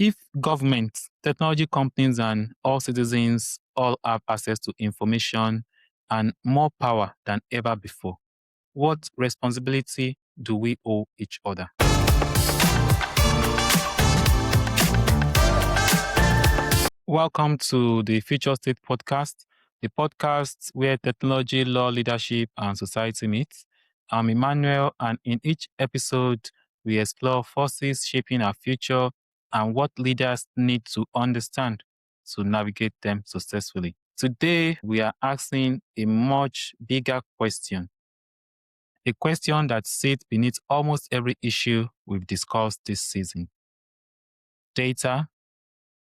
If government, technology companies, and all citizens all have access to information and more power than ever before, what responsibility do we owe each other? Welcome to the Future State podcast, the podcast where technology, law, leadership, and society meet. I'm Emmanuel, and in each episode, we explore forces shaping our future and what leaders need to understand to navigate them successfully. Today, we are asking a much bigger question, a question that sits beneath almost every issue we've discussed this season. Data,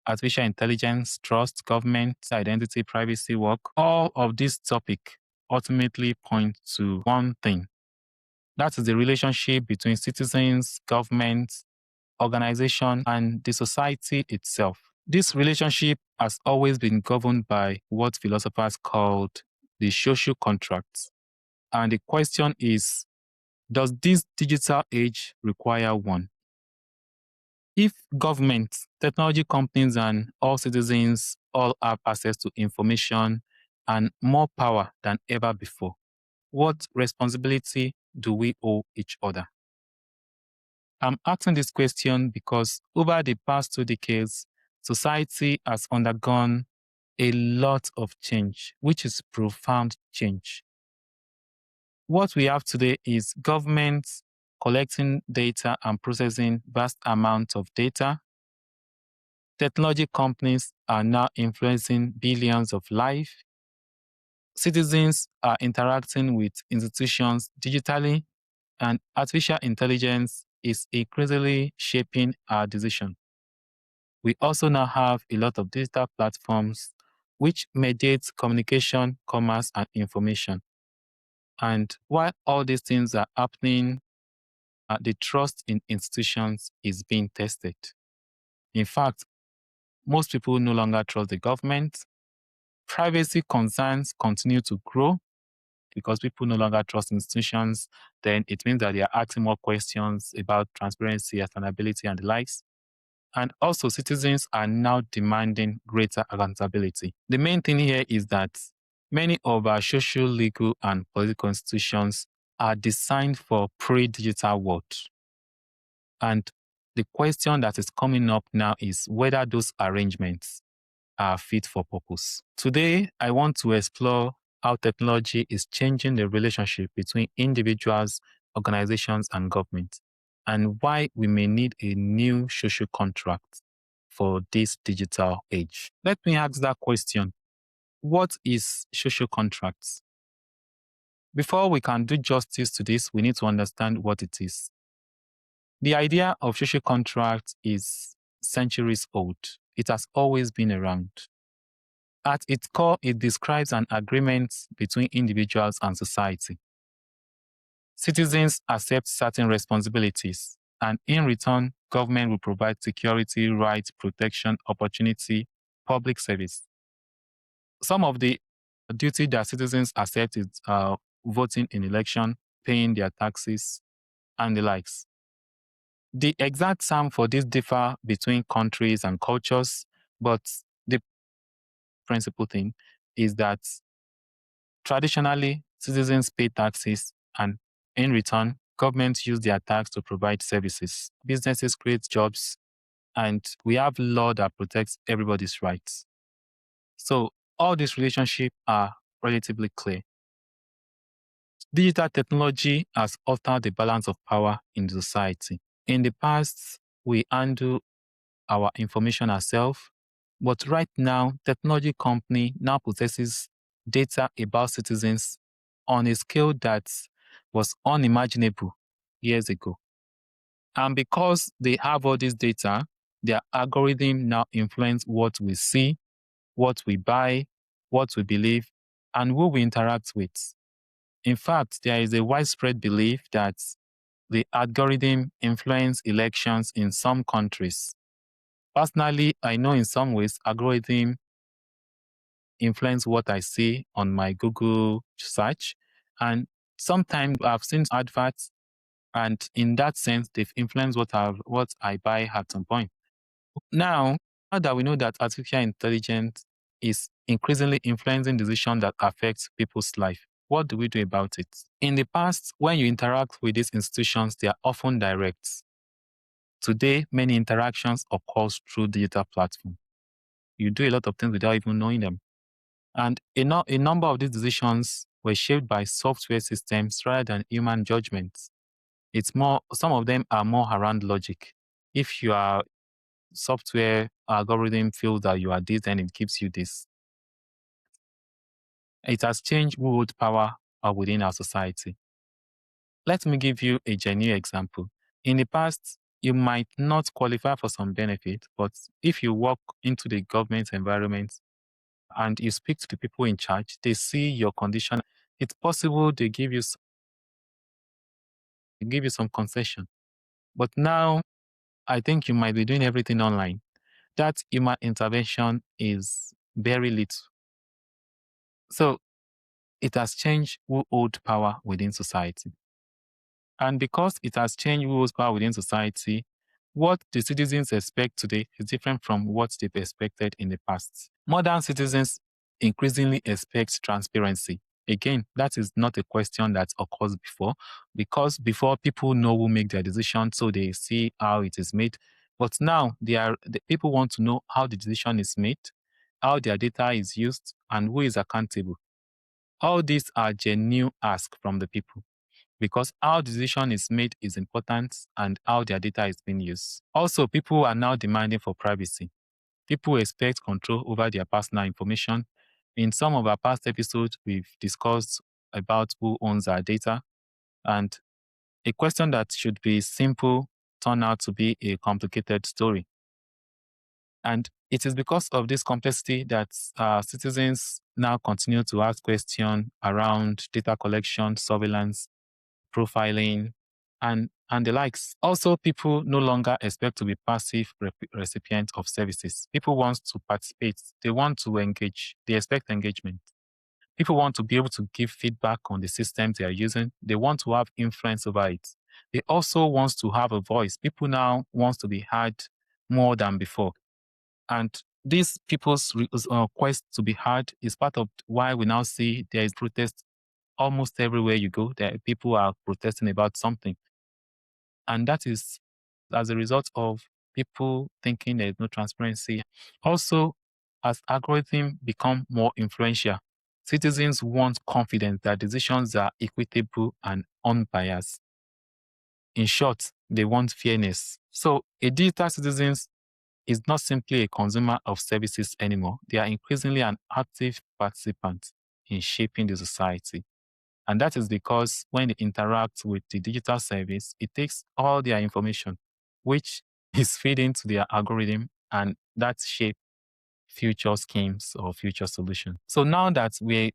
artificial intelligence, trust, government, identity, privacy, work, all of this topic ultimately point to one thing. That is the relationship between citizens, government, organization, and the society itself. This relationship has always been governed by what philosophers called the social contract. And the question is, does this digital age require one? If government, technology companies, and all citizens all have access to information and more power than ever before, what responsibility do we owe each other? I'm asking this question because over the past 2 decades, society has undergone a lot of change, which is profound change. What we have today is governments collecting data and processing vast amounts of data. Technology companies are now influencing billions of lives. Citizens are interacting with institutions digitally, and artificial intelligence is increasingly shaping our decisions. We also now have a lot of digital platforms which mediate communication, commerce, and information. And while all these things are happening, the trust in institutions is being tested. In fact, most people no longer trust the government. Privacy concerns continue to grow because people no longer trust institutions. Then it means that they are asking more questions about transparency, accountability, and the likes. And also, citizens are now demanding greater accountability. The main thing here is that many of our social, legal, and political institutions are designed for pre-digital world. And the question that is coming up now is whether those arrangements are fit for purpose. Today, I want to explore how technology is changing the relationship between individuals, organizations, and government, and why we may need a new social contract for this digital age. Let me ask that question. What is social contracts? Before we can do justice to this, we need to understand what it is. The idea of social contract is centuries old. It has always been around. At its core, it describes an agreement between individuals and society. Citizens accept certain responsibilities, and in return, government will provide security, rights, protection, opportunity, public service. Some of the duty that citizens accept is voting in election, paying their taxes, and the likes. The exact sum for this differ between countries and cultures, but the principal thing is that traditionally, citizens pay taxes, and in return, governments use their tax to provide services. Businesses create jobs, and we have law that protects everybody's rights. So all these relationships are relatively clear. Digital technology has altered the balance of power in the society. In the past, we handle our information ourselves, but right now, technology company now possesses data about citizens on a scale that was unimaginable years ago. And because they have all this data, their algorithm now influence what we see, what we buy, what we believe, and who we interact with. In fact, there is a widespread belief that the algorithm influence elections in some countries. Personally, I know in some ways algorithm influence what I see on my Google search. And sometimes I've seen adverts, and in that sense, they've influenced what I buy at some point. Now, now that we know that artificial intelligence is increasingly influencing decisions that affect people's life, what do we do about it? In the past, when you interact with these institutions, they are often direct. Today, many interactions occur through digital platforms. You do a lot of things without even knowing them. And a number of these decisions were shaped by software systems rather than human judgments. Some of them are more around logic. If your software algorithm feels that you are this, then it gives you this. It has changed who holds power within our society. Let me give you a genuine example. In the past, you might not qualify for some benefit, but if you walk into the government environment and you speak to the people in charge, they see your condition. It's possible they give you some concession. But now, I think you might be doing everything online. That human intervention is very little. So it has changed who hold power within society. And because it has changed who holds power within society, what the citizens expect today is different from what they've expected in the past. Modern citizens increasingly expect transparency. Again, that is not a question that occurs before, because before people know who make their decision, so they see how it is made. But now the people want to know how the decision is made, how their data is used, and who is accountable. All these are genuine asks from the people because how decision is made is important and how their data is being used. Also, people are now demanding for privacy. People expect control over their personal information. In some of our past episodes, we've discussed about who owns our data, and a question that should be simple turned out to be a complicated story. And it is because of this complexity that citizens now continue to ask questions around data collection, surveillance, profiling, and the likes. Also, people no longer expect to be passive recipients of services. People want to participate. They want to engage. They expect engagement. People want to be able to give feedback on the systems they are using. They want to have influence over it. They also want to have a voice. People now want to be heard more than before. And these people's quest to be heard is part of why we now see there is protest almost everywhere you go. There people are protesting about something. And that is as a result of people thinking there is no transparency. Also, as algorithms become more influential, citizens want confidence that decisions are equitable and unbiased. In short, they want fairness. So a digital citizen is not simply a consumer of services anymore. They are increasingly an active participant in shaping the society. And that is because when they interact with the digital service, it takes all their information, which is fed into their algorithm, and that shape future schemes or future solutions. So now that we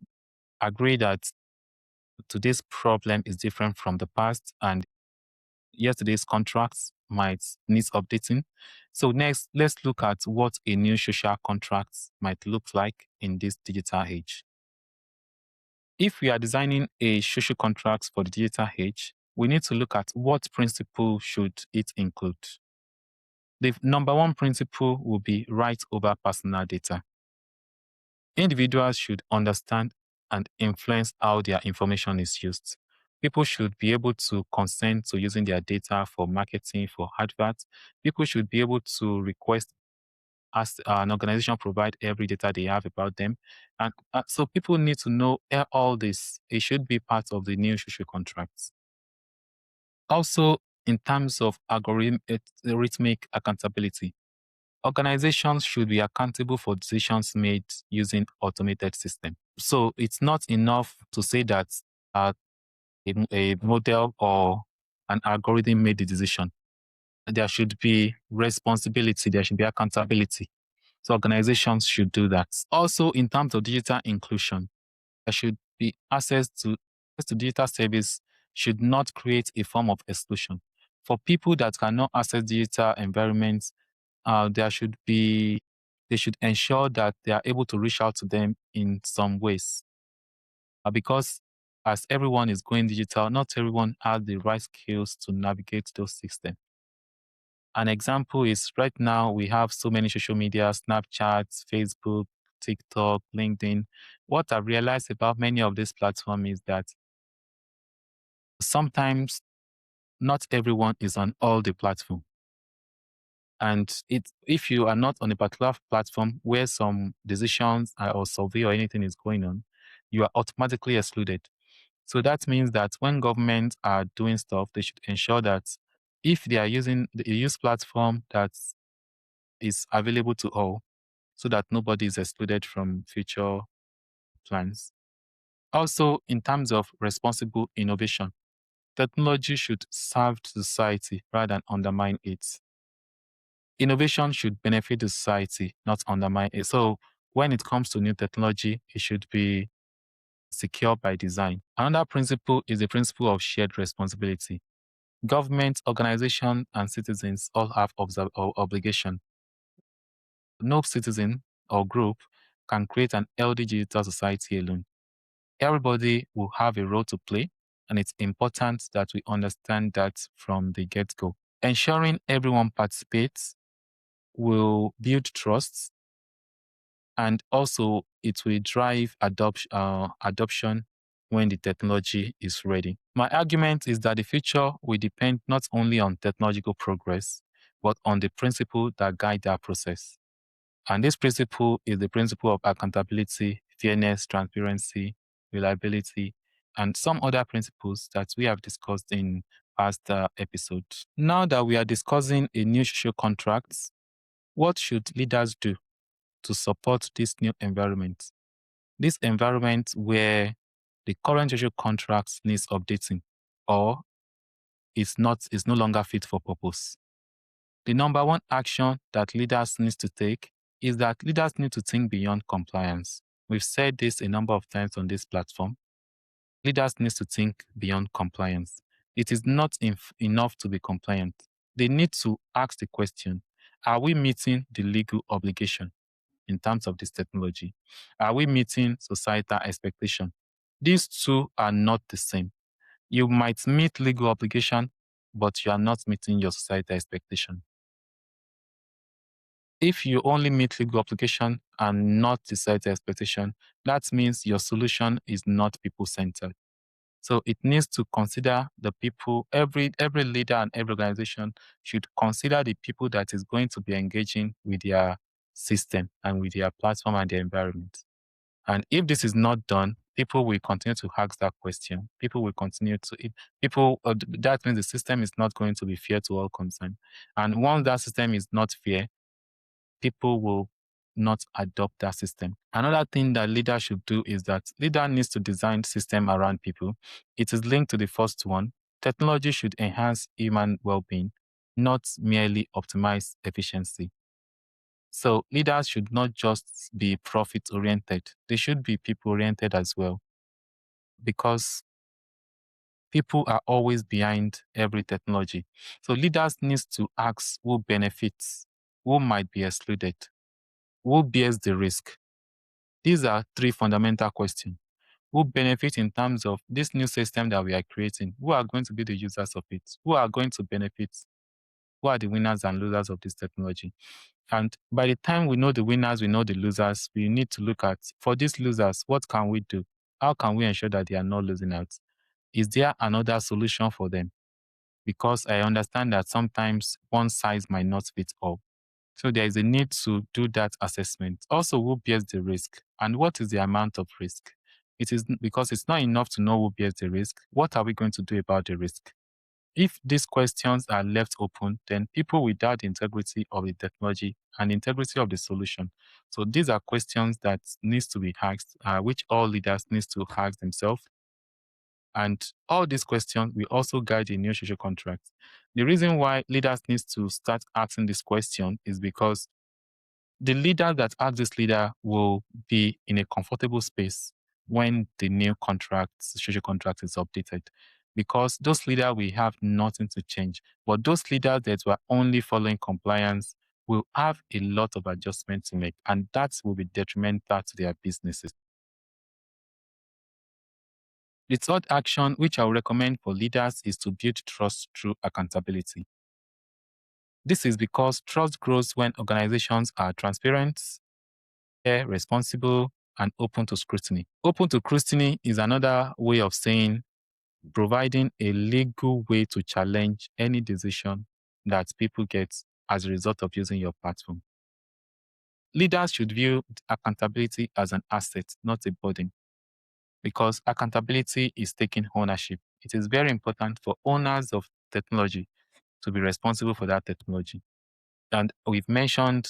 agree that today's problem is different from the past and yesterday's contracts might need updating. So next, let's look at what a new social contract might look like in this digital age. If we are designing a social contract for the digital age, we need to look at what principle should it include. The number one principle will be right over personal data. Individuals should understand and influence how their information is used. People should be able to consent to using their data for marketing, for adverts. People should be able to request as an organization provide every data they have about them. And so people need to know all this. It should be part of the new social contracts. Also, in terms of algorithmic accountability, organizations should be accountable for decisions made using automated systems. So it's not enough to say that a model or an algorithm made the decision. There should be responsibility, there should be accountability. So organizations should do that. Also, in terms of digital inclusion, there should be access to digital service should not create a form of exclusion. For people that cannot access digital environments, they should ensure that they are able to reach out to them in some ways. Because as everyone is going digital, not everyone has the right skills to navigate those systems. An example is right now we have so many social media, Snapchat, Facebook, TikTok, LinkedIn. What I've realized about many of these platforms is that sometimes not everyone is on all the platform. And if you are not on a particular platform where some decisions or survey or anything is going on, you are automatically excluded. So that means that when governments are doing stuff, they should ensure that if they are using the use platform that is available to all, so that nobody is excluded from future plans. Also, in terms of responsible innovation, technology should serve society rather than undermine it. Innovation should benefit the society, not undermine it. So when it comes to new technology, it should be secure by design. Another principle is the principle of shared responsibility. Government, organization, and citizens all have obligation. No citizen or group can create an healthy digital society alone. Everybody will have a role to play, and it's important that we understand that from the get-go. Ensuring everyone participates will build trust, and also it will drive adoption when the technology is ready. My argument is that the future will depend not only on technological progress, but on the principle that guide that process. And this principle is the principle of accountability, fairness, transparency, reliability, and some other principles that we have discussed in past episodes. Now that we are discussing a new social contract, what should leaders do to support this new environment? This environment where the current social contract needs updating or is no longer fit for purpose. The number one action that leaders need to take is that leaders need to think beyond compliance. We've said this a number of times on this platform. Leaders need to think beyond compliance. It is not enough to be compliant. They need to ask the question, are we meeting the legal obligation in terms of this technology? Are we meeting societal expectation? These two are not the same. You might meet legal obligation, but you are not meeting your societal expectation. If you only meet legal obligation and not societal expectation, that means your solution is not people-centered. So it needs to consider the people. Every leader and every organization should consider the people that is going to be engaging with their system and with their platform and their environment. And if this is not done, people will continue to ask that question. People will continue to that means the system is not going to be fair to all concerned. And once that system is not fair, people will not adopt that system. Another thing that leaders should do is that leader needs to design system around people. It is linked to the first one. Technology should enhance human well-being, not merely optimize efficiency. So leaders should not just be profit-oriented. They should be people-oriented as well, because people are always behind every technology. So leaders need to ask who benefits, who might be excluded, who bears the risk. These are three fundamental questions. Who benefit in terms of this new system that we are creating? Who are going to be the users of it? Who are going to benefit? Who are the winners and losers of this technology? And by the time we know the winners, we know the losers, we need to look at, for these losers, what can we do? How can we ensure that they are not losing out? Is there another solution for them? Because I understand that sometimes one size might not fit all. So there is a need to do that assessment. Also, who bears the risk and what is the amount of risk? It is because it's not enough to know who bears the risk. What are we going to do about the risk? If these questions are left open, then people will doubt the integrity of the technology and the integrity of the solution. So these are questions that needs to be asked, which all leaders needs to ask themselves. And all these questions will also guide the new social contract. The reason why leaders needs to start asking this question is because the leader that asks this leader will be in a comfortable space when the new contract, social contract is updated. Because those leaders will have nothing to change. But those leaders that were only following compliance will have a lot of adjustments to make, and that will be detrimental to their businesses. The third action which I would recommend for leaders is to build trust through accountability. This is because trust grows when organizations are transparent, fair, responsible, and open to scrutiny. Open to scrutiny is another way of saying providing a legal way to challenge any decision that people get as a result of using your platform. Leaders should view accountability as an asset, not a burden, because accountability is taking ownership. It is very important for owners of technology to be responsible for that technology. And we've mentioned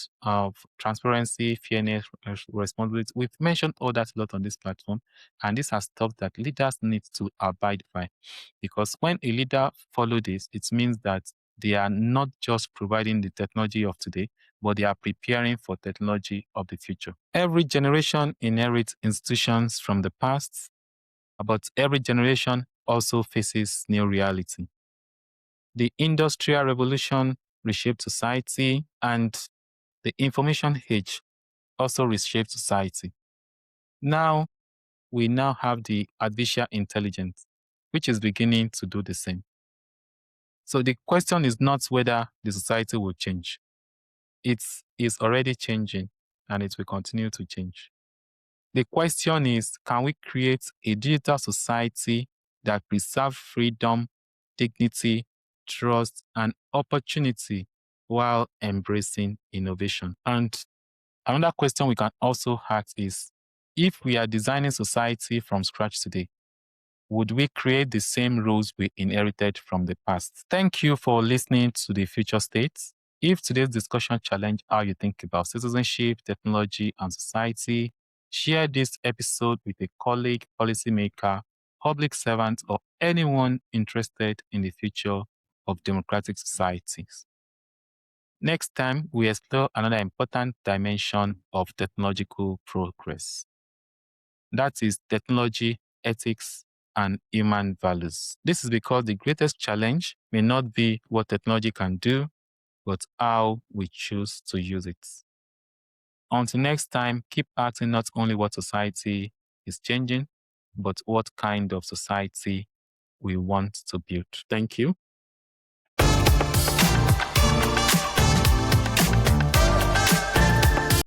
transparency, fairness, responsibility. We've mentioned all that a lot on this platform. And this has stuff that leaders need to abide by. Because when a leader follows this, it means that they are not just providing the technology of today, but they are preparing for technology of the future. Every generation inherits institutions from the past, but every generation also faces new reality. The Industrial Revolution reshaped society, and the information age also reshaped society. Now, we now have the artificial intelligence, which is beginning to do the same. So the question is not whether the society will change. It is already changing, and it will continue to change. The question is, can we create a digital society that preserves freedom, dignity, trust, and opportunity while embracing innovation? And another question we can also ask is, if we are designing society from scratch today, would we create the same rules we inherited from the past? Thank you for listening to the Future State. If today's discussion challenged how you think about citizenship, technology, and society, share this episode with a colleague, policymaker, public servant, or anyone interested in the future of democratic societies. Next time, we explore another important dimension of technological progress. That is technology, ethics, and human values. This is because the greatest challenge may not be what technology can do, but how we choose to use it. Until next time, keep asking not only what society is changing, but what kind of society we want to build. Thank you.